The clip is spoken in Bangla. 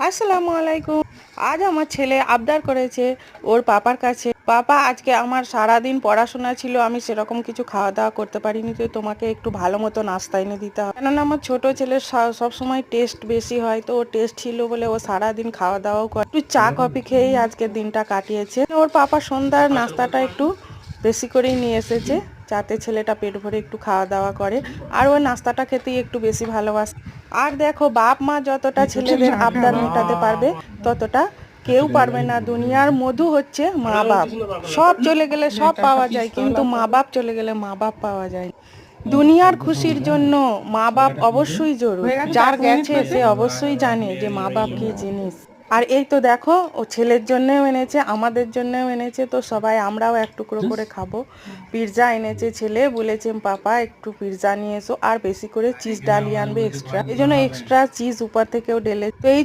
আসসালামু আলাইকুম। আজ আমার ছেলে আবদার করেছে ওর পাপার কাছে, পাপা আজকে আমার সারাদিন পড়াশোনা ছিল, আমি সেরকম কিছু খাওয়া দাওয়া করতে পারিনি, তো তোমাকে একটু ভালো মতো নাস্তা এনে দিতে হবে। কেননা আমার ছোট ছেলের সবসময় টেস্ট বেশি হয়, তো ও টেস্ট ছিল বলে ও সারাদিন খাওয়া দাওয়াও করে, একটু চা কফি খেয়েই আজকের দিনটা কাটিয়েছে। ওর পাপা সন্ধ্যার নাস্তাটা একটু বেশি করেই নিয়ে এসেছে, যাতে ছেলেটা পেট ভরে একটু খাওয়া দাওয়া করে, আর ওই নাস্তাটা খেতেই একটু বেশি ভালোবাসে। আর দেখো, বাপ মা যতটা ছেলেদের আবদার মেটাতে পারবে ততটা কেউ পারবে না। দুনিয়ার মধু হচ্ছে মা বাপ। সব চলে গেলে সব পাওয়া যায়, কিন্তু মা বাপ চলে গেলে মা বাপ পাওয়া যায় না। দুনিয়ার খুশির জন্য মা বাপ অবশ্যই জরুরি। যার গেছে সে অবশ্যই জানে যে মা বাপ কি জিনিস। আর এই তো দেখো, ও ছেলের জন্যও এনেছে, আমাদের জন্যও এনেছে, তো সবাই আমরাও এক টুকরো করে খাবো। পিৎজা এনেছে ছেলে, বলেছে পাপা একটু পিৎজা নিয়ে এসো, আর বেশি করে চিজ ডালিয়ে আনবে এক্সট্রা, এই জন্য এক্সট্রা চিজ উপর থেকেও ঢেলে। তো এই